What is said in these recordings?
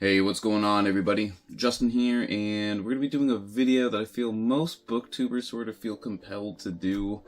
Hey, what's going on, everybody? Justin here, and we're going to be doing a video that I feel most booktubers sort of feel compelled to do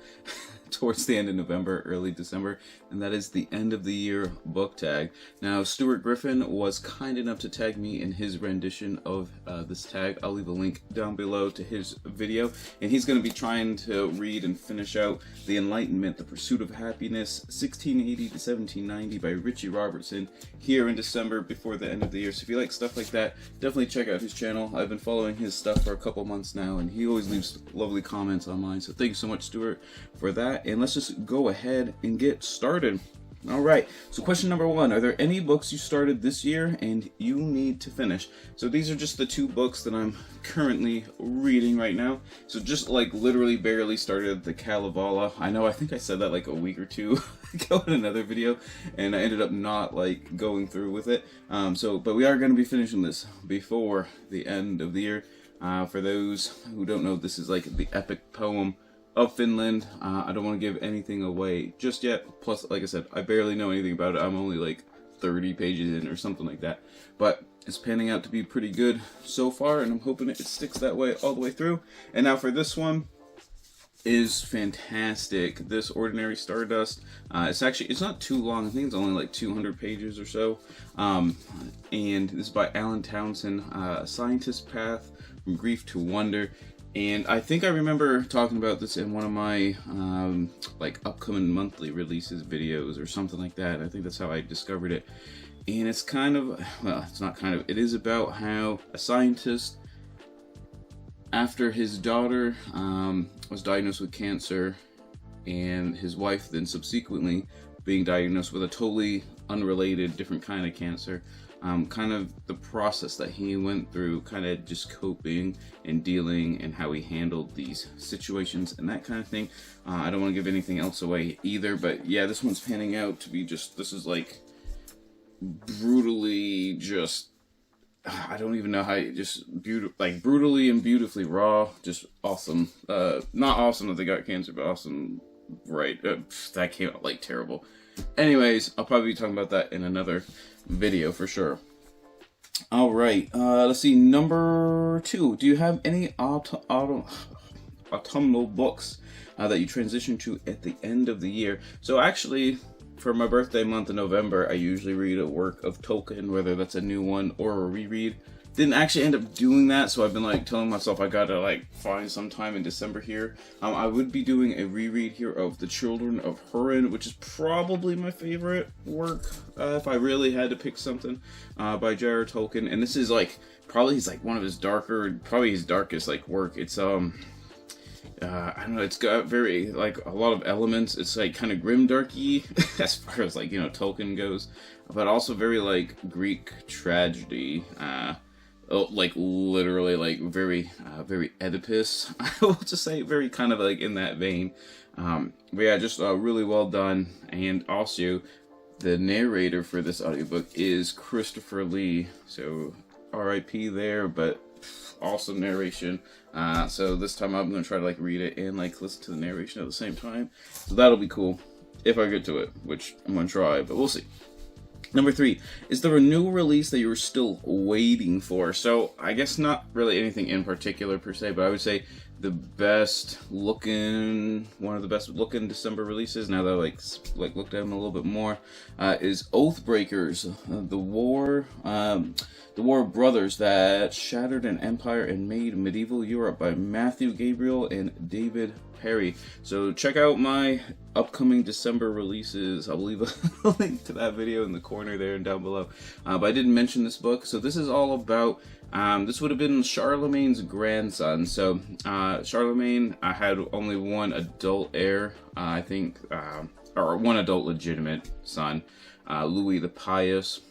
towards the end of November, early December, and that is the end of the year book tag. Now, Stuart Griffin was kind enough to tag me in his rendition of this tag. I'll leave a link down below to his video, and he's going to be trying to read and finish out The Enlightenment, The Pursuit of Happiness, 1680 to 1790 by Richie Robertson here in December before the end of the year. So if you like stuff like that, definitely check out his channel. I've been following his stuff for a couple months now, and he always leaves lovely comments online. So thank you so much, Stuart, for that. And let's just go ahead and get started. All right, so question number one, are there any books you started this year and you need to finish? So these are just the two books that I'm currently reading right now. So just like literally barely started the Kalevala. I think I said that like a week or two ago in another video, and I ended up not like going through with it. But we are going to be finishing this before the end of the year. For those who don't know, this is like the epic poem of Finland. I don't want to give anything away just yet. Plus, like I said, I barely know anything about it. I'm only like 30 pages in or something like that. But it's panning out to be pretty good so far, and I'm hoping it sticks that way all the way through. And now for this one is fantastic. This Ordinary Stardust. It's not too long. I think it's only like 200 pages or so. And this is by Alan Townsend, A Scientist's Path from Grief to Wonder. And I think I remember talking about this in one of my like upcoming monthly releases videos or something like that. I think that's how I discovered it. And it's kind of, well, it's not kind of, it is about how a scientist, after his daughter was diagnosed with cancer, and his wife then subsequently being diagnosed with a totally unrelated, different kind of cancer, kind of the process that he went through, kind of just coping and dealing, and how he handled these situations and that kind of thing. I don't want to give anything else away either, but yeah, this one's panning out to be just, this is like brutally just, I don't even know how, just like brutally and beautifully raw, just awesome. Not awesome that they got cancer, but awesome, right? That came out like terrible. Anyways, I'll probably be talking about that in another video for sure. All right, let's see. Number two, do you have any autumnal books that you transition to at the end of the year? So actually, for my birthday month in November, I usually read a work of Tolkien, whether that's a new one or a reread. Didn't actually end up doing that, so I've been like telling myself I gotta like find some time in December here. I would be doing a reread here of The Children of Húrin, which is probably my favorite work, if I really had to pick something, by J.R.R. Tolkien. And this is like probably one of his darkest like work. It's I don't know, it's got very like a lot of elements. It's like kind of grimdarky as far as like, you know, Tolkien goes, but also very like Greek tragedy. Like literally like very Oedipus, I will just say, very kind of like in that vein. But yeah, just really well done. And also the narrator for this audiobook is Christopher Lee, so RIP there, but awesome narration. So this time I'm gonna try to like read it and like listen to the narration at the same time, so that'll be cool if I get to it, which I'm gonna try, but we'll see. Number three, is there a new release that you were still waiting for? So I guess not really anything in particular per se, but I would say one of the best looking December releases, now that I like looked at them a little bit more, is Oathbreakers, the war of brothers that shattered an empire and made medieval Europe, by Matthew Gabriel and David Perry. So check out my upcoming December releases. I'll leave a link to that video in the corner there and down below. But I didn't mention this book. So this is all about, this would have been Charlemagne's grandson. So Charlemagne had only one adult heir, I think, or one adult legitimate son, Louis the Pious.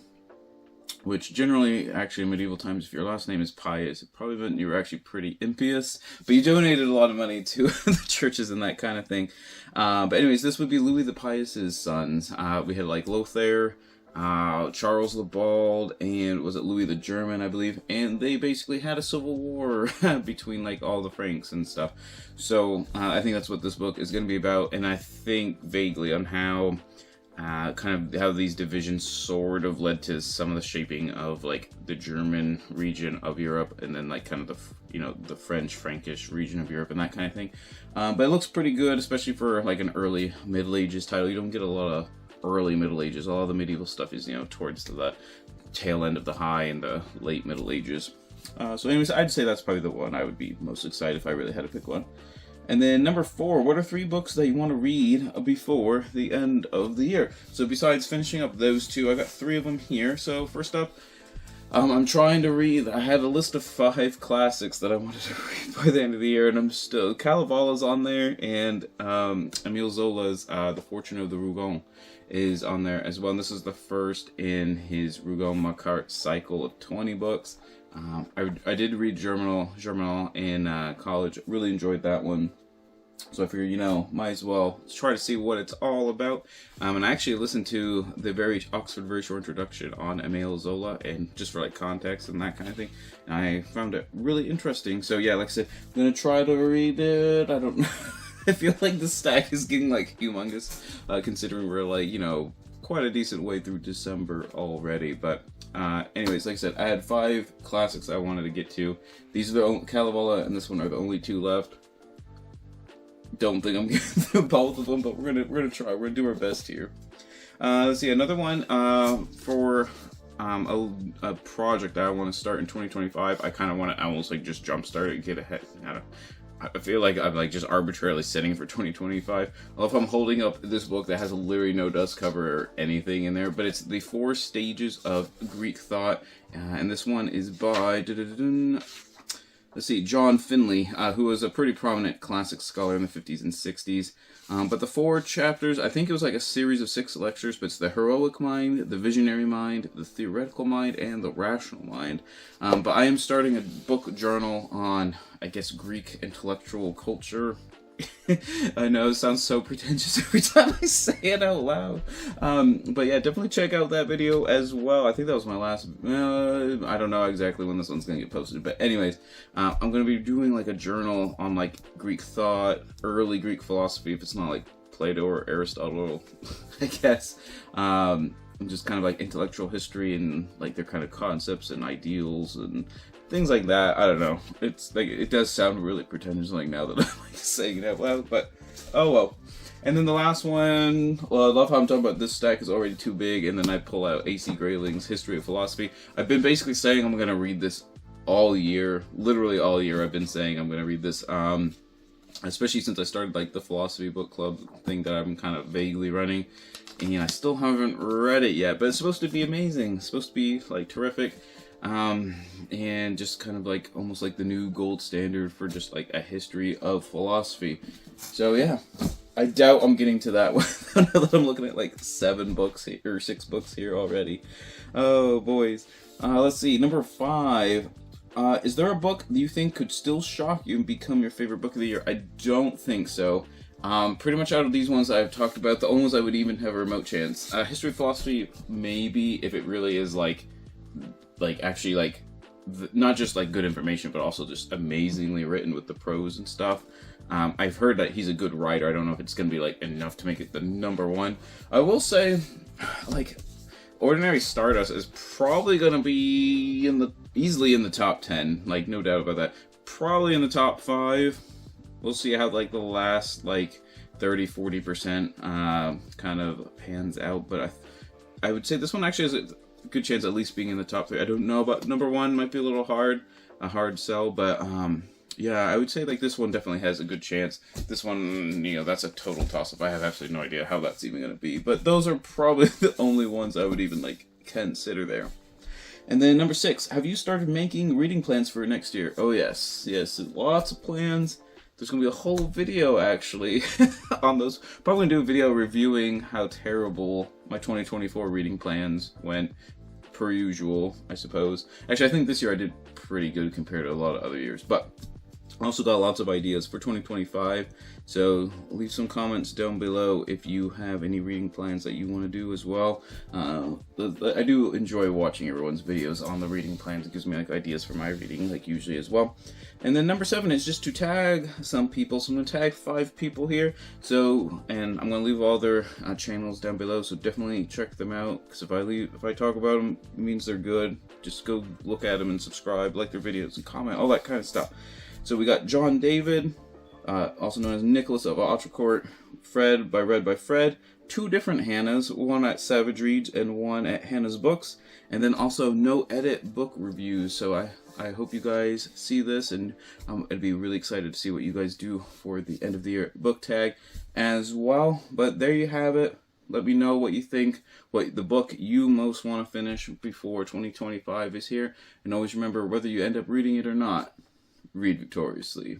Which generally, actually in medieval times, if your last name is Pious, it probably meant you were actually pretty impious, but you donated a lot of money to the churches and that kind of thing. But anyways, this would be Louis the Pious's sons. We had like Lothair, Charles the Bald, and was it Louis the German, I believe, and they basically had a civil war between like all the Franks and stuff. So I think that's what this book is going to be about, and I think vaguely on how kind of how these divisions sort of led to some of the shaping of like the German region of Europe, and then like kind of the French, Frankish region of Europe and that kind of thing. But it looks pretty good, especially for like an early Middle Ages title. You don't get a lot of early Middle Ages. All the medieval stuff is, towards the tail end of the High and the late Middle Ages. So anyways, I'd say that's probably the one I would be most excited if I really had to pick one. And then number 4, what are 3 books that you want to read before the end of the year? So besides finishing up those 2, I got 3 of them here. So first up, I'm trying to read, I had a list of 5 classics that I wanted to read by the end of the year, and I'm still, Kalevala's on there, and Emile Zola's The Fortune of the Rougon is on there as well. And this is the first in his Rougon-Macquart cycle of 20 books. I did read Germinal in college. Really enjoyed that one. So I figured, might as well try to see what it's all about. And I actually listened to the Oxford Very Short Introduction on Emile Zola, and just for like context and that kind of thing. And I found it really interesting. So yeah, like I said, I'm gonna try to read it. I don't know. I feel like the stack is getting like humongous, considering we're like, quite a decent way through December already. But anyways, like I said, I had 5 classics I wanted to get to. These are Kalevala and this one are the only 2 left. Don't think I'm getting through both of them, but we're gonna try. We're gonna do our best here. Let's see, another one for a project that I want to start in 2025. I kind of want to almost like just jumpstart it, get ahead. I feel like I'm like just arbitrarily setting for 2025. Well, if I'm holding up this book that has literally no dust cover or anything in there, but it's the 4 Stages of Greek Thought, and this one is by let's see, John Finley, who was a pretty prominent classic scholar in the 50s and 60s. But the 4 chapters, I think it was like a series of 6 lectures, but it's the heroic mind, the visionary mind, the theoretical mind, and the rational mind. But I am starting a book journal on, I guess, Greek intellectual culture. I know it sounds so pretentious every time I say it out loud. But yeah, definitely check out that video as well. I think that was my last, I don't know exactly when this one's going to get posted. But anyways, I'm going to be doing like a journal on like Greek thought, early Greek philosophy, if it's not like Plato or Aristotle, I guess. Just kind of like intellectual history and like their kind of concepts and ideals and things like that. I don't know. It's like, it does sound really pretentious like now that I'm like saying it out loud, but oh well. And then the last one, well, I love how I'm talking about this stack is already too big, and then I pull out A.C. Grayling's History of Philosophy. I've been basically saying I'm going to read this all year, literally all year. I've been saying I'm going to read this, especially since I started like the philosophy book club thing that I'm kind of vaguely running, and I still haven't read it yet, but it's supposed to be amazing. It's supposed to be like terrific. And just kind of like almost like the new gold standard for just like a history of philosophy. So yeah, I doubt I'm getting to that one. Now that I'm looking at like 7 books here, or 6 books here already. Oh boys. Let's see, number 5. Is there a book that you think could still shock you and become your favorite book of the year? I don't think so. Pretty much out of these ones I've talked about, the only ones I would even have a remote chance. History of Philosophy, maybe, if it really is like actually like not just like good information, but also just amazingly written with the prose and stuff. I've heard that he's a good writer. I don't know if it's gonna be like enough to make it the number 1. I will say, like, Ordinary Stardust is probably gonna be easily in the top 10, like no doubt about that. Probably in the top 5. We'll see how like the last like 30-40% kind of pans out, but I would say this one actually has a good chance at least being in the top 3. I don't know about number 1, might be a little a hard sell, but yeah, I would say like this one definitely has a good chance. This one, that's a total toss-up. I have absolutely no idea how that's even going to be, but those are probably the only ones I would even like consider there. And then number 6, have you started making reading plans for next year? Oh yes, lots of plans. There's going to be a whole video, actually, on those. Probably going to do a video reviewing how terrible my 2024 reading plans went, per usual, I suppose. Actually, I think this year I did pretty good compared to a lot of other years. But I also got lots of ideas for 2025, so leave some comments down below if you have any reading plans that you want to do as well. I do enjoy watching everyone's videos on the reading plans. It gives me like ideas for my reading, like usually as well. And then number 7 is just to tag some people. So I'm going to tag 5 people here. So, and I'm going to leave all their channels down below. So definitely check them out. Because if I talk about them, it means they're good. Just go look at them and subscribe, like their videos, and comment, all that kind of stuff. So we got John David, also known as Nicholas of Autrecourt, Fred by Read by Fred, 2 different Hannahs, one at Savage Reads and one at Hannah's Books, and then also No Edit book reviews. So I hope you guys see this, and I'd be really excited to see what you guys do for the end of the year book tag as well. But there you have it. Let me know what you think, what the book you most want to finish before 2025 is here. And always remember, whether you end up reading it or not, read victoriously.